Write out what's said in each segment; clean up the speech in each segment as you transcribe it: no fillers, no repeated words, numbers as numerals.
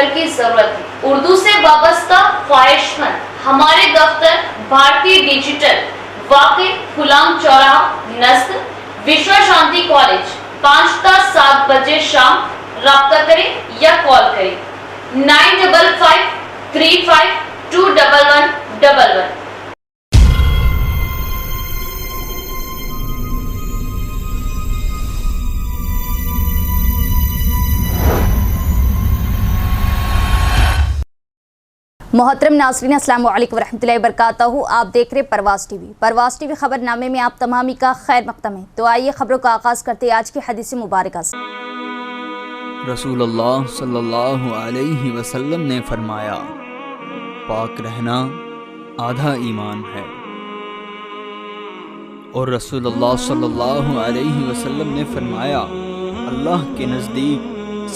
Doctor کی ضرورت ہے۔ اردو سے وابستہ خواہش مند ہمارے دفتر بھارتی ڈیجیٹل واقع غلام چوراہا نزد وشوا شانتی کالج 5 تا 7 بجے شام رابطہ کریں یا کال کریں 9553521111۔ محترم ناظرین السلام علیکم ورحمۃ اللہ وبرکاتہ، آپ دیکھ رہے پرواز ٹی وی۔ پرواز ٹی وی خبر نامے میں آپ تمامی کا خیر مقدم ہے۔ تو آئیے خبروں کا آغاز کرتے آج کی حدیث مبارکہ سے۔ رسول اللہ صلی اللہ علیہ وسلم نے فرمایا، پاک رہنا آدھا ایمان ہے۔ اور رسول اللہ صلی اللہ علیہ وسلم نے فرمایا، اللہ کے نزدیک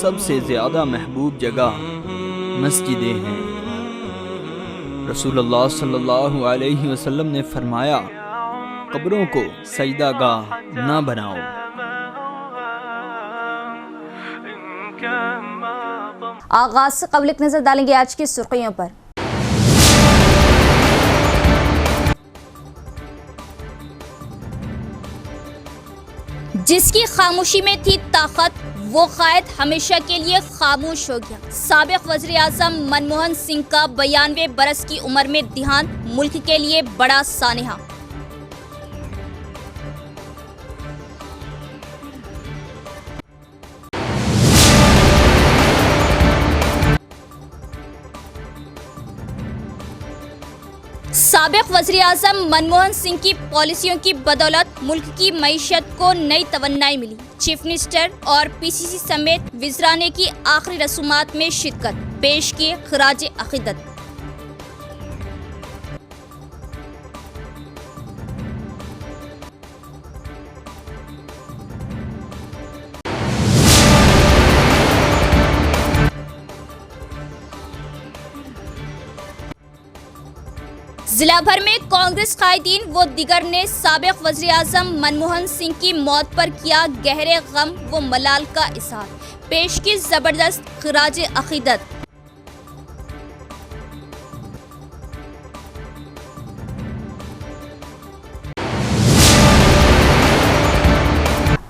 سب سے زیادہ محبوب جگہ مسجدیں ہیں۔ رسول اللہ صلی اللہ علیہ وسلم نے فرمایا، قبروں کو سجدہ گاہ نہ بناؤ۔ آغاز سے قبل ایک نظر ڈالیں گے آج کی سرخیوں پر۔ جس کی خاموشی میں تھی طاقت، وہ قائد ہمیشہ کے لیے خاموش ہو گیا۔ سابق وزیر اعظم منموہن سنگھ کا 92 برس کی عمر میں دیہانت ملک کے لیے بڑا سانحہ۔ سابق وزیر اعظم منموہن سنگھ کی پالیسیوں کی بدولت ملک کی معیشت کو نئی توانائی ملی۔ چیف منسٹر اور پی سی سی سمیت وزراء نے کی آخری رسومات میں شرکت، پیش کی خراج عقیدت۔ ضلع بھر میں کانگریس قائدین و دیگر نے سابق وزیر اعظم منموہن سنگھ کی موت پر کیا گہرے غم و ملال کا اظہار، پیش کی زبردست خراج عقیدت۔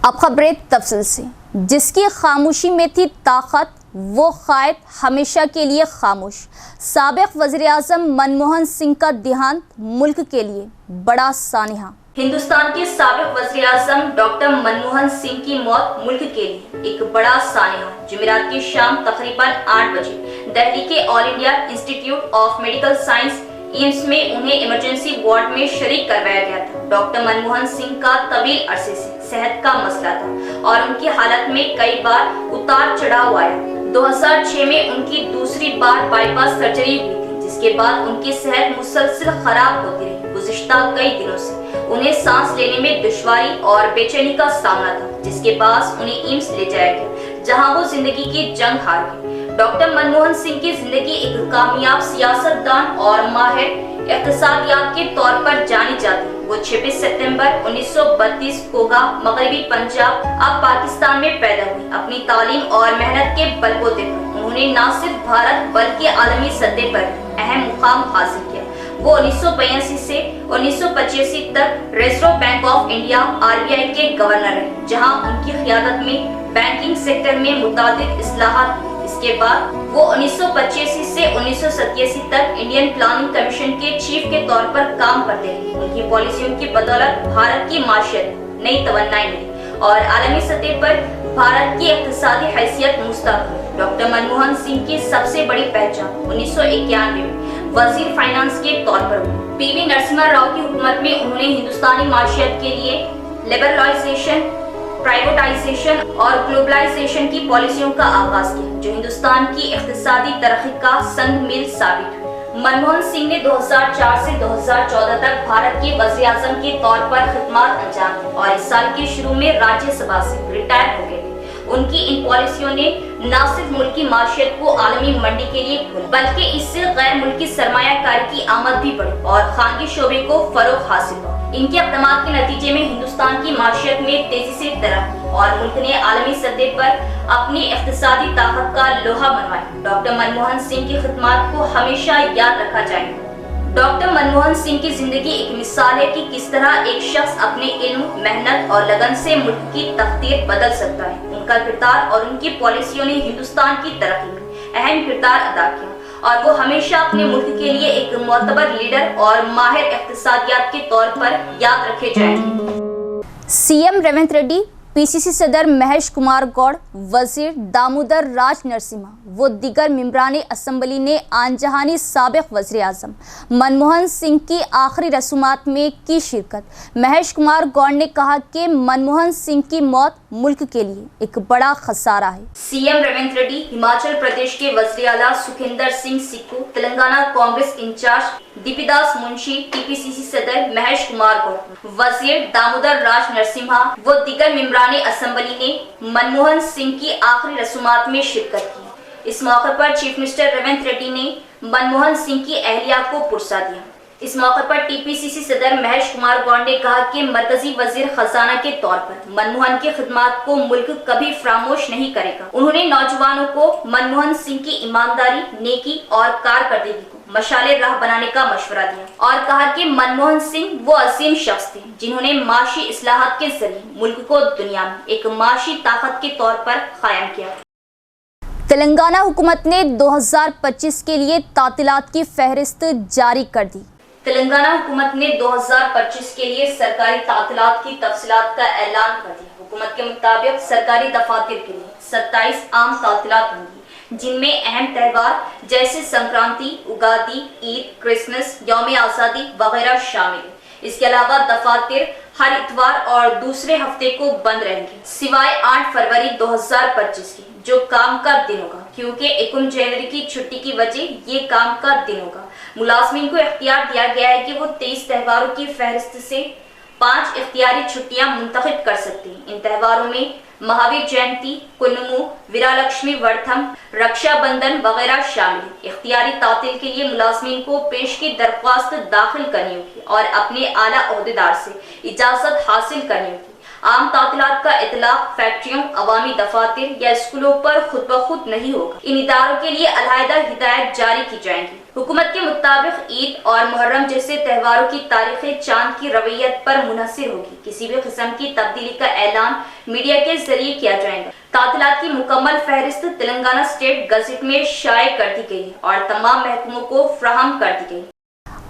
اب خبریں تفصیل سے۔ جس کی خاموشی میں تھی طاقت، وہ قائد ہمیشہ کے لیے خاموش۔ سابق وزیر اعظم منموہن سنگھ کا دیہانت ملک کے لیے بڑا سانحہ۔ ہندوستان کے سابق وزیر اعظم ڈاکٹر منموہن سنگھ کی موت ملک کے لیے ایک بڑا سانحہ۔ جمعرات کی شام تقریباً 8 بجے دہلی کے All India Institute of Medical Science AIIMS میں انہیں ایمرجنسی وارڈ میں شریک کروایا گیا تھا۔ ڈاکٹر منموہن سنگھ کا طویل عرصے سے صحت کا مسئلہ تھا اور ان کی حالت میں کئی بار اتار چڑھاؤ آیا۔ 2006 میں ان کی دوسری بار بائی پاس سرجری ہوئی تھی، جس کے بعد ان کی صحت مسلسل خراب ہوتی رہی۔ گزشتہ کئی دنوں سے انہیں سانس لینے میں دشواری اور بے چینی کا سامنا تھا، جس کے باعث انہیں ایمس لے جایا گیا، جہاں وہ زندگی کی جنگ ہار گئے۔ ڈاکٹر منموہن سنگھ کی زندگی ایک کامیاب سیاست دان اور ماہر اقتصادیات کے طور پر جانی جاتی ہے۔ وہ 26 ستمبر 1932 کوگا، مغربی پنجاب، اب پاکستان میں پیدا ہوئی۔ اپنی تعلیم اور محنت کے بلبوتے پر انہوں نے نہ صرف بھارت بلکہ عالمی سطح پر اہم مقام حاصل کیا۔ وہ 1982 سے 1985 تک reserve bank of India RBI کے گورنر رہے، جہاں ان کی قیادت میں بینکنگ سیکٹر میں متعدد اصلاحات ہوئی۔ اس کے بعد وہ 1985 سے 1987 تک انڈین پلاننگ کمیشن کے چیف کے طور پر کام کرتے رہے۔ ان کی پالیسیوں کی بدولت بھارت کی معیشت نئی توانائی ملی اور عالمی سطح پر بھارت کی اقتصادی حیثیت مستحکم ہوئی۔ ڈاکٹر منموہن سنگھ کی سب سے بڑی پہچان 1991 میں وزیر فائنانس کے طور پر ہوئی۔ PV نرسمہا راؤ کی حکومت میں انہوں نے ہندوستانی معیشت کے لیے لبرلائزیشن، پرائیویٹائزیشن اور گلوبلائزیشن کی پالیسیوں کا آغاز کیا، جو ہندوستان کی اقتصادی ترقی کا سنگ میل ثابت ہوئی۔ منموہن سنگھ نے 2004 سے 2014 تک بھارت کے وزیر اعظم کے طور پر خدمات انجام دی اور اس سال کے شروع میں راجیہ سبھا سے ریٹائر ہو گئے تھے۔ ان کی ان پالیسیوں نے نہ صرف ملکی معیشت کو عالمی منڈی کے لیے کھولا، بلکہ اس سے غیر ملکی سرمایہ کاری کی آمد بھی بڑھی اور خانگی شعبے کو فروغ حاصل ہوا۔ ان کے اقدامات کے نتیجے میں ہندوستان کی معیشت میں تیزی سے ترقی और मुल्क ने आलमी सतह पर अपनी इक़्तिसादी ताकत का लोहा मनवाया। डॉक्टर मनमोहन सिंह की खिदमत को हमेशा याद रखा जाएगा। डॉक्टर मनमोहन सिंह की जिंदगी एक मिसाल है कि किस तरह एक शख्स अपने इल्म, मेहनत और लगन से मुल्क की तकदीर बदल सकता है। उनका किरदार और उनकी पॉलिसियों ने हिंदुस्तान की तरक्की में अहम किरदार अदा किया और वो हमेशा अपने मुल्क के लिए एक मोतबर लीडर और माहिर इक़्तिसादियात के तौर पर याद रखे जाएंगे। सीएम रेवंत रेड्डी, पीसीसी सदर महेश कुमार गौड़, वजीर दामोदर राज नरसिम्हा व दीगर मेंबरान असम्बली ने आनजहानी साबिक वज़ीर आज़म मनमोहन सिंह की आखिरी रसूमात में की शिरकत। महेश कुमार गौड़ ने कहा कि मनमोहन सिंह की मौत मुल्क के लिए एक बड़ा खसारा है। सीएम रेवंत रेड्डी, हिमाचल प्रदेश के वज़ीर आला सुखिंदर सिंह सिक्कू, तेलंगाना कांग्रेस इंचार्ज दीपीदास मुंशी, टीपीसीसी सदर महेश कुमार गौड़, वजीर दामोदर राज नरसिम्हा व दीगर मेंबरान असम्बली ने मनमोहन सिंह की आखिरी रसूमात में शिरकत की। इस मौके पर चीफ मिनिस्टर रेवंत रेड्डी ने मनमोहन सिंह की अहलिया को पुरसा दिया। इस मौके पर टीपीसीसी सदर महेश कुमार गौड़ ने कहा कि मरकजी वजीर खजाना के तौर पर मनमोहन की खिदमत को मुल्क कभी फरामोश नहीं करेगा। उन्होंने नौजवानों को मनमोहन सिंह की ईमानदारी, नेकी और कारकर्दगी को मशाले राह बनाने का मशवरा दिया और कहा कि मनमोहन सिंह वो अजीम शख्स थे जिन्होंने माशी इस्लाहात के जरिए मुल्क को दुनिया में एक माशी ताकत के तौर पर कायम किया। तेलंगाना हुकूमत ने 2025 के लिए तातीलात की फहरिस्त जारी कर दी। तेलंगाना हुकूमत ने 2025 के लिए सरकारी तातीलात की तफसीलात का ऐलान कर दिया। हुकूमत के मुताबिक सरकारी दफातर के लिए 27 आम तातीलात होंगी, जिनमें अहम त्यौहार जैसे संक्रांति, उगादी, ईद, क्रिसमस, यौम आज़ादी वगैरह शामिल है। इसके अलावा दफातर हर इतवार और दूसरे हफ्ते को बंद रहेंगे, सिवाय 8 फरवरी 2025 की, जो काम का दिन होगा, क्योंकि 1 जनवरी की छुट्टी की वजह ये काम का दिन होगा। मुलाजमीन को इख्तियार दिया गया है कि वो 23 त्योहारों की फहरिस्त से 5 इख्तियारी छुट्टियां मुंतखब कर सकते हैं। इन त्योहारों में महावीर जयंती, कुन्नमू, वीरालक्ष्मी व्रतम, रक्षाबंधन वगैरह शामिल है। इख्तियारी तातील के लिए मुलाजमीन को पेश की दरख्वास्त दाखिल करनी होगी और अपने आला ओहदेदार से इजाजत हासिल करनी होगी। आम तातीलात का इतलाक फैक्ट्रियों, अवामी दफातर या स्कूलों पर खुद ब खुद नहीं होगा। इन इदारों के लिए अलहदा हिदायत जारी की जाएंगी। हुकूमत के मुताबिक ईद और मुहर्रम जैसे त्योहारों की तारीखें चांद की रवैयत पर मुनहसिर होगी। किसी भी किस्म की तब्दीली का ऐलान मीडिया के जरिए किया जाएगा। तातीलात की मुकम्मल फहरिस्त तेलंगाना स्टेट गजट में शाये कर दी गई है और तमाम महकमों को फराहम कर दी गई।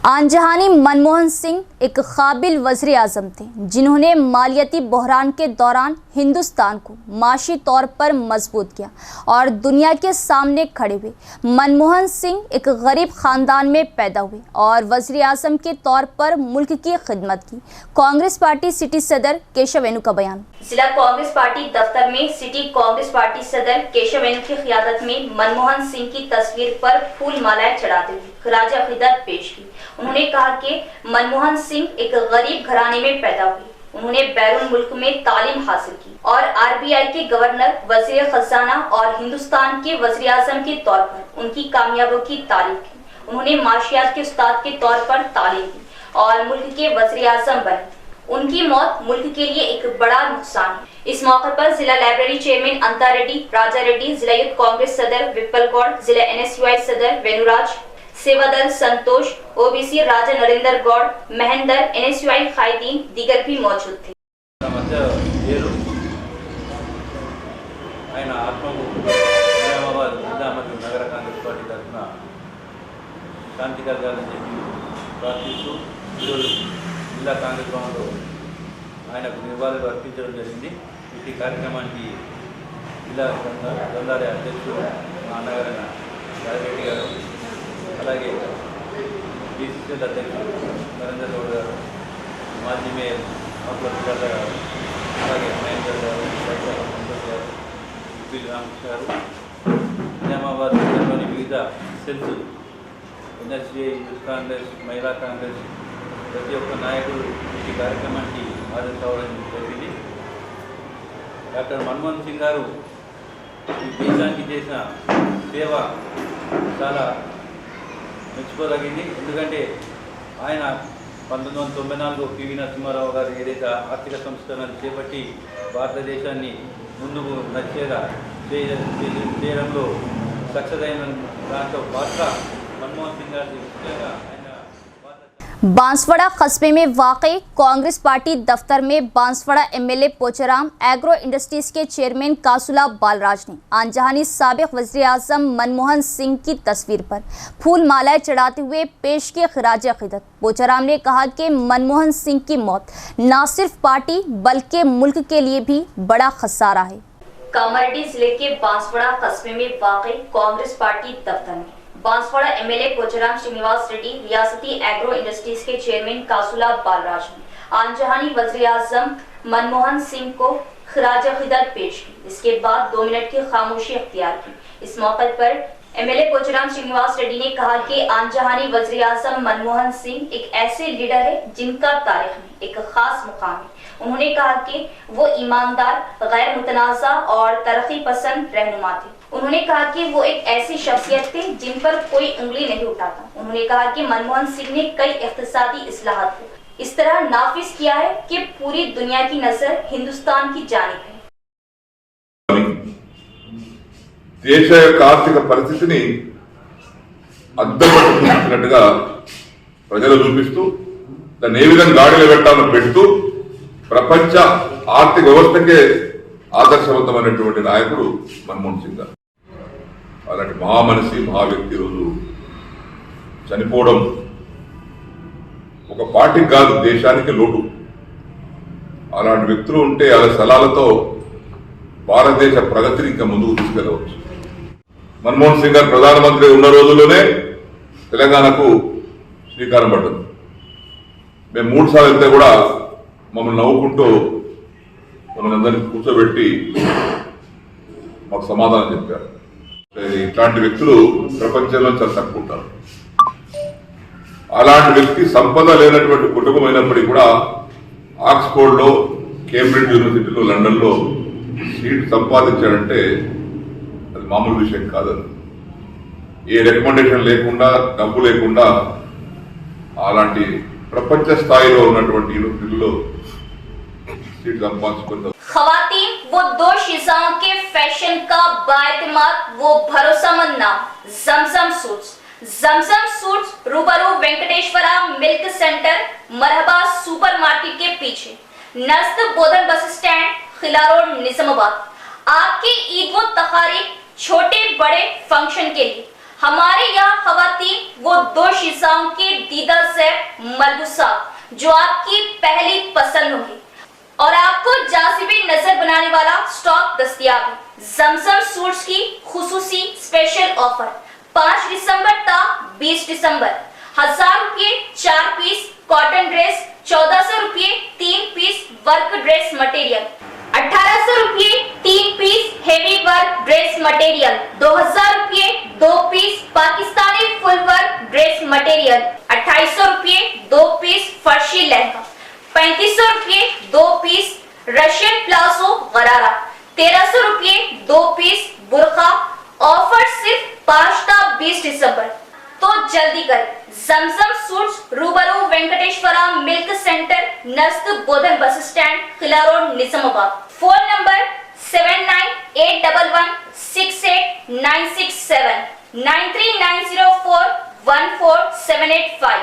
आनजहानी मनमोहन सिंह एक काबिल वज़ीर आज़म थे जिन्होंने मालियाती बहरान के दौरान हिंदुस्तान को माशी तौर पर मजबूत किया और दुनिया के सामने खड़े हुए। मनमोहन सिंह एक गरीब ख़ानदान में पैदा हुए और वज़ीर आज़म के तौर पर मुल्क की खिदमत की। कांग्रेस पार्टी सिटी सदर केशव वेणु का बयान। जिला कांग्रेस पार्टी दफ्तर में सिटी कांग्रेस पार्टी सदर केशव वेणु की क़ियादत में मनमोहन सिंह की तस्वीर पर फूल मालाएं चढ़ाते हुए खराज अक़ीदत पेश की। उन्होंने कहा कि मनमोहन सिंह एक गरीब घराने में पैदा हुए। उन्होंने बैरून मुल्क में तालीम हासिल की और आरबीआई के गवर्नर, वज़ीर खजाना और हिंदुस्तान के वज़ीर आज़म के तौर पर उनकी कामयाबियों की तारीफ की। उन्होंने माशियात के उस्ताद के तौर पर तालीम दी और मुल्क के वज़ीर आज़म बने। उनकी मौत मुल्क के लिए एक बड़ा नुकसान है। इस मौके पर जिला लाइब्रेरी चेयरमैन अंता रेड्डी, राजा रेड्डी, जिला यूथ कांग्रेस सदर विप्पल गौड़, जिला NSUI सदर वेनुराज, सेवादल संतोष, ओबीसी राजा नरेंद्र गौड़, महेंद्र, NSUI कायदीन दीगर भी मौजूद थे। ఆయన ఆత్మకు నిజామాబాద్ జిల్లా మరియు నగర కాంగ్రెస్ పార్టీ తరఫున శాంతి కలగాలని చెప్పి ప్రార్థిస్తూ ఈరోజు జిల్లా కాంగ్రెస్ భవన్లో ఆయనకు నివాళులు అర్పించడం జరిగింది. ఈ కార్యక్రమానికి జిల్లా గంధారి అధ్యక్షుడు మా అన్నగారైన రాజరెడ్డి గారు, అలాగే బీసీసీఎల్ అధ్యక్షుడు నరేంద్ర గౌడ్ గారు, మాజీ మేయర్ ఆకుల సుజాత గారు, అలాగే మహేందర్ గారు, సంతోష్ గారు, రామకృష్ణ గారు, నిజామాబాద్ జిల్లాలోని వివిధ సెల్స్, NSUI, యూత్ కాంగ్రెస్, మహిళా కాంగ్రెస్, ప్రతి ఒక్క నాయకుడు ఈ కార్యక్రమానికి హాజరు కావడం జరిగింది. డాక్టర్ మన్మోహన్ సింగ్ గారు ఈ దేశానికి చేసిన సేవ చాలా మెచ్చుకోదగింది. ఎందుకంటే ఆయన 1994 PV నరసింహారావు గారు ఏదైతే ఆర్థిక సంస్కరణలు చేపట్టి భారతదేశాన్ని ముందుకు నడిచేలా చేయడంలో సక్సెస్ అయిన దాంట్లో పాత్ర మన్మోహన్ సింగ్ గారి ముఖ్యంగా ఆయన बांसवाड़ा कस्बे में वाक़ई कांग्रेस पार्टी दफ्तर में Banswara MLA Pocharam agro industries के चेयरमैन कासुला बालराज ने आनजहानी साबिक वज़ीर आज़म मनमोहन सिंह की तस्वीर पर फूल मालाएं चढ़ाते हुए पेश की खिराज अक़ीदत। पोचाराम ने कहा कि मनमोहन सिंह की मौत न सिर्फ पार्टी बल्कि मुल्क के लिए भी बड़ा खसारा है। कामारेड्डी जिले के बांसवाड़ा कस्बे में वाक़ई कांग्रेस पार्टी दफ्तर में बांसवाड़ा एमएलए पोचाराम श्रीनिवास रेड्डी, रियासती एग्रो इंडस्ट्रीज के चेयरमैन कासुला बालराज ने आनजहानी वज़ीर आज़म मनमोहन सिंह को खिराज अक़ीदत पेश की। इसके बाद 2 मिनट की खामोशी अख्तियार की। इस मौके पर एमएलए पोचाराम श्रीनिवास रेड्डी ने कहा कि आनजहानी वज़ीर आज़म मनमोहन सिंह एक ऐसे लीडर है जिनका तारीख में एक खास मुकाम है। उन्होंने कहा कि वो ईमानदार, गैर मुतनाज़ा और तरक्की पसंद रहनुमा थे। उन्होंने कहा कि वो एक ऐसी शख्सियत थे जिन पर कोई उंगली नहीं उठाता। उन्होंने कहा कि मनमोहन सिंह ने कई इक़्तिसादी इस्लाहात को इस तरह नाफिज किया है कि पूरी दुनिया की नजर हिंदुस्तान की जानिब है। దేశ యొక్క ఆర్థిక పరిస్థితిని అద్దెపట్టు చూపించినట్టుగా ప్రజలు చూపిస్తూ దాన్ని ఏ విధంగా గాడిలో పెట్టాలో పెడుతూ ప్రపంచ ఆర్థిక వ్యవస్థకే ఆదర్శవంతమైనటువంటి నాయకుడు మన్మోహన్ సింగ్ గారు. అలాంటి మహామనిషి, మహా వ్యక్తి రోజు చనిపోవడం ఒక పార్టీకి కాదు, దేశానికి లోటు. అలాంటి వ్యక్తులు ఉంటే వాళ్ళ సలహాలతో భారతదేశ ప్రగతిని ఇంకా ముందుకు తీసుకెళ్లవచ్చు. మన్మోహన్ సింగ్ గారు ప్రధానమంత్రి ఉన్న రోజుల్లోనే తెలంగాణకు శ్రీకారం పడ్డది. మేము 3 సార్లు వెళ్తే కూడా మమ్మల్ని నవ్వుకుంటూ మమ్మల్ని అందరినీ కూర్చోబెట్టి మాకు సమాధానం చెప్పారు. ఇట్లాంటి వ్యక్తులు ప్రపంచంలో చాలా తక్కువ ఉంటారు. అలాంటి వ్యక్తి సంపద లేనటువంటి కుటుంబం అయినప్పటికీ కూడా ఆక్స్ఫోర్డ్ లో, కేంబ్రిడ్జ్ యూనివర్సిటీలో, లండన్ లో సీట్ సంపాదించాడంటే అది మామూలు విషయం కాదని. ఏ రికమెండేషన్ లేకుండా, డబ్బు లేకుండా అలాంటి ప్రపంచ స్థాయిలో ఉన్నటువంటి యూనివర్సిటీల్లో सीट खवातीन वो 2 शिजाओं के फैशन का बाएतमाद वो भरोसेमंद नाम जमजम सूट्स। जमजम सूट्स रूबरू वेंकटेश्वरा मिल्क सेंटर, मरहबा सुपरमार्केट के पीछे, नज़द बोधन बस स्टैंड, खिला रोड, निजामाबाद। आपकी ईद व तकारीब, छोटे बड़े फंक्शन के लिए हमारे यहाँ खवातीन वो 2 शिजाओं के दीदा से मलबूसा जो आपकी पहली पसंद होगी और आपको जाज़िबी नजर बनाने वाला स्टॉक दस्तयाब है। जमजम सूट्स की खुसूसी स्पेशल ऑफर 5 दिसंबर तक 20 दिसंबर 1000 रुपये 4 पीस कॉटन ड्रेस, 1400 रुपये 3 पीस वर्क ड्रेस मटेरियल, 1800 रुपये 3 piece heavy work dress material, 2000 रुपये 2 piece Pakistani full work dress material, 2800 रुपये 2 पीस फर्शी लहंगा, 3500 रुपये 2 पीस रशियन प्लाजो गरारा, 1300 रुपये 2 पीस बुरखा। ऑफर सिर्फ 5 ता 20 दिसंबर, तो जल्दी करें। जमजम सूट्स रूबरू वेंकटेश्वरा मिल्क सेंटर, नज़द बोधन बस स्टैंड, किला road, Nizamabad. Phone number 7981668967 9390414785।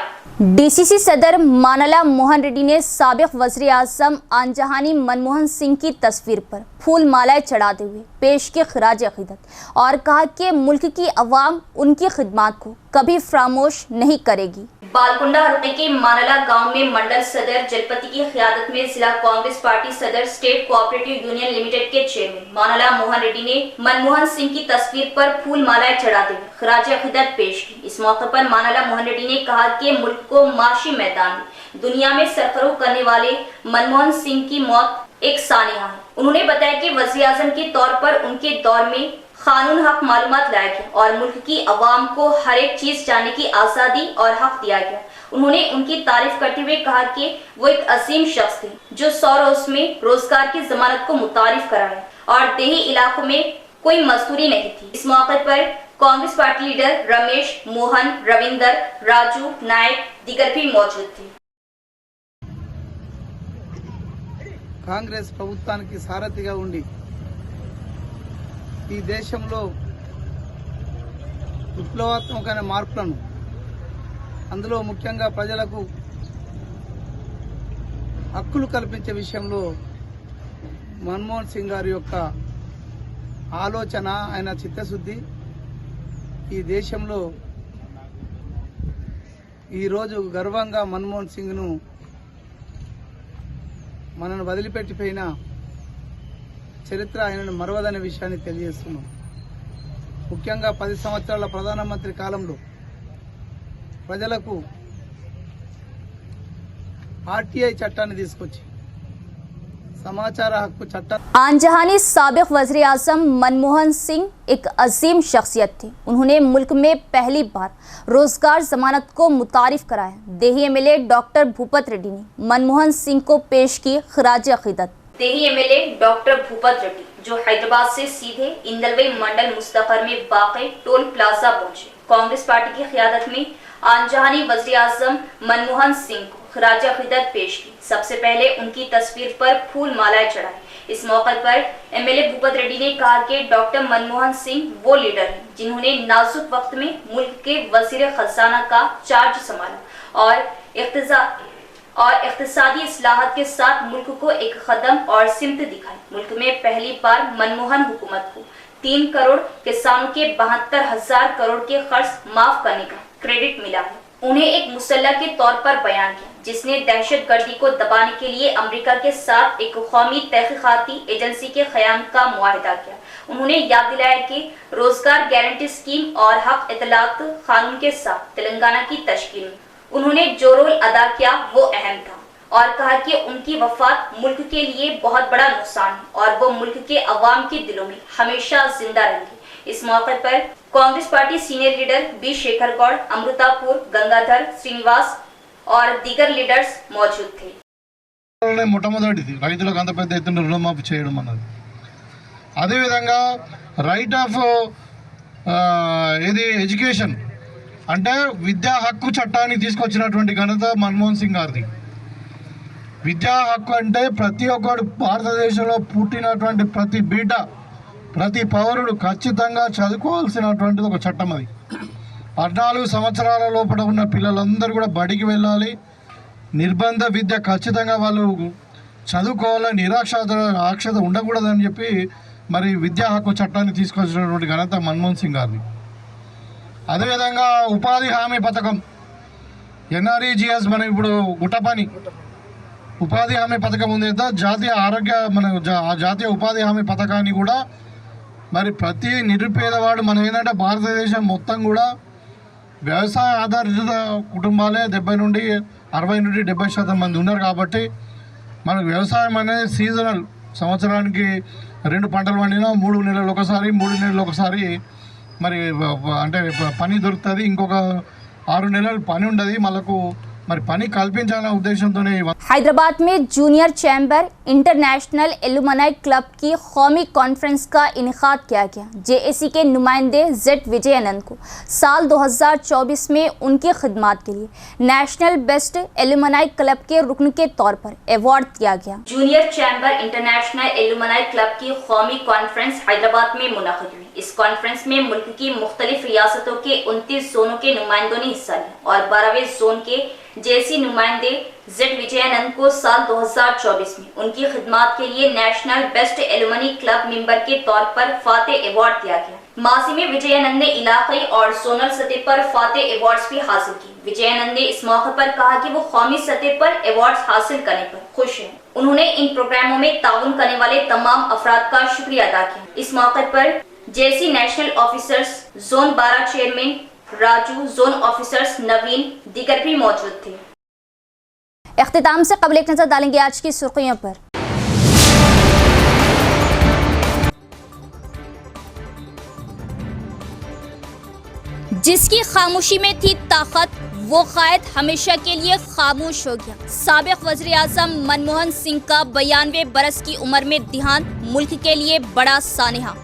DCC सदर मानला मोहन रेड्डी ने साबिक वज़ीर आज़म आनजहानी मनमोहन सिंह की तस्वीर पर फूल मालाएं चढ़ाते हुए पेश की खिराज अक़ीदत और कहा कि मुल्क की अवाम उनकी खिदमत को कभी फरामोश नहीं करेगी। बालकुंडा हल्के के मानला गांव में मंडल सदर जलपति की क़यादत में जिला कांग्रेस पार्टी सदर स्टेट कोऑपरेटिव यूनियन लिमिटेड के चेयरमैन मानला मोहन रेड्डी ने मनमोहन सिंह की तस्वीर पर फूल मालाएं चढ़ाते हुए खिराज अक़ीदत पेश की। इस मौके पर मानला मोहन रेड्डी ने कहा कि मुल्क को माशी मैदान में दुनिया में सरफरोश करने वाले मनमोहन सिंह की मौत एक सानिया है। उन्होंने बताया कि वज़ीर आज़म के तौर पर उनके दौर में कानून हक मालूमात लाया गया और मुल्क की अवाम को हर एक चीज जानने की आज़ादी और हक दिया गया। उन्होंने उनकी तारीफ करते हुए कहा कि वो एक अजीम शख्स थे जो 100 रोज में रोजगार की जमानत को मुतारिफ कराया और देही इलाकों में कोई मजदूरी नहीं थी। इस मौके पर कांग्रेस पार्टी लीडर रमेश, मोहन, रविंदर, राजू, नायक दीगर भी मौजूद थे। కాంగ్రెస్ ప్రభుత్వానికి సారథిగా ఉండి ఈ దేశంలో విప్లవాత్మకమైన మార్పులను, అందులో ముఖ్యంగా ప్రజలకు హక్కులు కల్పించే విషయంలో మన్మోహన్ సింగ్ గారి యొక్క ఆలోచన, ఆయన చిత్తశుద్ధి ఈ దేశంలో ఈరోజు గర్వంగా మన్మోహన్ సింగ్ను మనను వదిలిపెట్టిపోయిన చరిత్ర ఆయనను మరవదనే విషయాన్ని తెలియజేస్తున్నాం. ముఖ్యంగా 10 సంవత్సరాల ప్రధానమంత్రి కాలంలో ప్రజలకు ఆర్టీఐ చట్టాన్ని తీసుకొచ్చి समाचार हक चट्टा। आनजहानी साबिक वज़ीर आज़म मनमोहन सिंह एक अजीम शख्सियत थे। उन्होंने मुल्क में पहली बार रोजगार जमानत को मुतारिफ कराया। देही एमएलए डॉक्टर भूपत रेड्डी ने मनमोहन सिंह को पेश की खराज अकीदत। देही एमएलए डॉक्टर भूपत रेड्डी जो हैदराबाद से सीधे इंदलवई मंडल मुस्तफर में वाक़ई टोल प्लाजा पहुंचे, कांग्रेस पार्टी की क़यादत में आनजहानी वज़ीर आज़म मनमोहन सिंह को खराज अकीदत पेश की। सबसे पहले उनकी तस्वीर पर फूल मालाएं चढ़ाई। इस मौके पर एमएलए भूपत रेड्डी ने कहा कि डॉक्टर मनमोहन सिंह वो लीडर हैं जिन्होंने नाजुक वक्त में मुल्क के वज़ीर खजाना का चार्ज संभाला और इक़्तिसादी इस्लाहत के साथ मुल्क को एक कदम और सिमत दिखाई। मुल्क में पहली बार मनमोहन हुकूमत को 3 करोड़ किसानों के 72,000 करोड़ के कर्ज माफ करने का क्रेडिट मिला है। उन्हें एक मुसल्ला के तौर पर बयान किया जिसने दहशतगर्दी को दबाने के लिए अमेरिका के साथ एक कौमी तहकीकाती एजेंसी के क़याम का मुआहिदा किया। उन्होंने याद दिलाया कि रोजगार गारंटी स्कीम और हक इतलात कानून के साथ तेलंगाना की तश्कील में उन्होंने जो रोल अदा किया वो अहम था और कहा कि उनकी वफात मुल्क के लिए बहुत बड़ा नुकसान है और वो मुल्क के अवाम के दिलों में हमेशा जिंदा रहेंगे। इस मौके पर Congress party senior leader B Shekhar Goud, Amritapur, Gangadhar, Srinivas और दीगर लीडर्स मौजूद थे। మొట్టమొదటిది రైతులకు అంత పెద్ద ఎత్తున రుణమాఫీ చేయడం అన్నది. అదేవిధంగా రైట్ ఆఫ్ ఇది ఎడ్యుకేషన్ అంటే విద్యా హక్కు చట్టాన్ని తీసుకొచ్చినటువంటి ఘనత మన్మోహన్ సింగ్ గారిది. విద్యా హక్కు అంటే ప్రతి ఒక్కడు భారతదేశంలో పుట్టినటువంటి ప్రతి బిడ్డ, ప్రతి పౌరుడు ఖచ్చితంగా చదువుకోవాల్సినటువంటిది ఒక చట్టం. అది 14 సంవత్సరాల లోపల ఉన్న పిల్లలందరూ కూడా బడికి వెళ్ళాలి. నిర్బంధ విద్య ఖచ్చితంగా వాళ్ళు చదువుకోవాలని నిరాక్షత ఉండకూడదని చెప్పి మరి విద్యా హక్కు చట్టాన్ని తీసుకొచ్చినటువంటి ఘనత మన్మోహన్ సింగ్ గారిది. అదేవిధంగా ఉపాధి హామీ పథకం ఎన్ఆర్ఈజిఎస్, మనం ఇప్పుడు గుట్టపని ఉపాధి హామీ పథకం ఉంది కదా, జాతీయ ఉపాధి హామీ పథకాన్ని కూడా మరి ప్రతి నిరుపేదవాడు మనం ఏంటంటే భారతదేశం మొత్తం కూడా వ్యవసాయ ఆధారిత కుటుంబాలే 60 నుండి 70% మంది ఉన్నారు. కాబట్టి మనకు వ్యవసాయం అనేది సీజనల్, సంవత్సరానికి 2 పంటలు పండినా 3 నెలలు ఒకసారి, 3 నెలలు ఒకసారి మరి అంటే పని దొరుకుతుంది. ఇంకొక 6 నెలలు పని ఉండదు. మనకు మరి పని కల్పించాలనే ఉద్దేశంతోనే हैदराबाद में junior chamber international alumni club की कौमी कॉन्फ्रेंस का इनेकाद किया गया। जेएसी के नुमाइंदे जेड विजयानंद को साल 2024 में उनकी खिदमात के लिए नेशनल बेस्ट एलुमनाई क्लब के रुकन के तौर पर अवार्ड दिया गया। Junior chamber international alumni club की कौमी कॉन्फ्रेंस हैदराबाद में मुनक़िद हुई। इस कॉन्फ्रेंस में मुल्क की मुख्तलिफ रियासतों के 29 जोनों के नुमाइंदों ने हिस्सा लिया और 12वें जोन के जेसी नुमाइंदे जेड विजयानंद को साल 2024 में उनकी खिदमात के लिए national best alumni club member के तौर पर फाते अवार्ड दिया गया। माजी में विजयानंद ने इलाकाई और जोनल सतह पर फाते अवार्ड्स भी हासिल किए। विजयानंद ने इस मौके पर कहा कि वो कौमी सतह पर अवार्ड्स हासिल करने पर खुश हैं। उन्होंने इन प्रोग्रामों में ताउन करने वाले तमाम अफराद का शुक्रिया अदा किया। इस मौके पर JC national officers zone 12 chairman Raju, zone officers Naveen, दीगर भी मौजूद थे। इख्तिताम से कबल एक नजर डालेंगे आज की सुर्खियों पर। जिसकी खामोशी में थी ताकत वो कायद हमेशा के लिए खामोश हो गया। साबिक वज़ीर आज़म मनमोहन सिंह का 92 बरस की उम्र में देहांत मुल्क के लिए बड़ा सानिहा।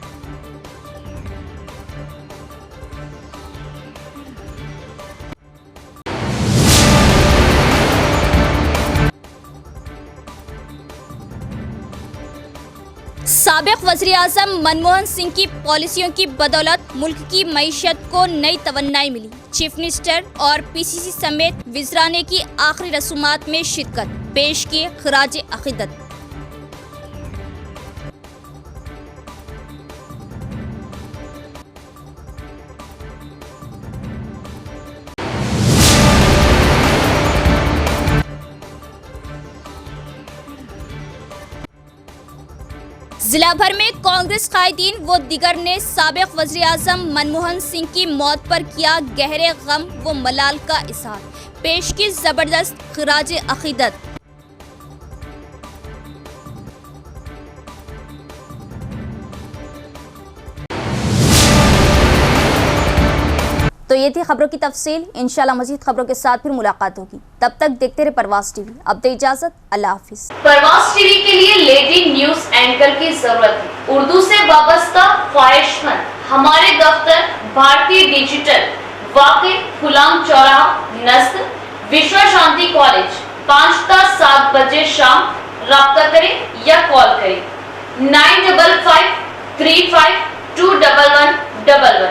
साबिक वज़ीर आज़म मनमोहन सिंह की पॉलिसियों की बदौलत मुल्क की मईशत को नई तवन्नाई मिली। चीफ मिनिस्टर और पीसीसी समेत वज़रा ने की आखिरी रसूमात में शिरकत, पेश किए खराज अकीदत। जिला भर में कांग्रेस कायदीन व दिगर ने साबिक वज़ीर आज़म मनमोहन सिंह की मौत पर किया गहरे गम व मलाल का इज़हार, पेश की जबरदस्त खराज अकीदत। तो ये थी खबरों की तफसील। इंशाल्लाह मज़ीद खबरों के साथ फिर मुलाकात होगी। तब तक देखते रहे परवाज़ टीवी। अब दे इजाजत, अल्लाह हाफिज। परवाज़ टीवी के लिए लीडिंग न्यूज एंकर की जरूरत है। उर्दू से वाबस्ता ख्वाहिशमंद हमारे दफ्तर भारतीय डिजिटल वाक़ई गुलाम चौराहा नज़द विश्व शांति कॉलेज 5 ता 7 बजे शाम। राब्ता करें या कॉल करें 9553521111।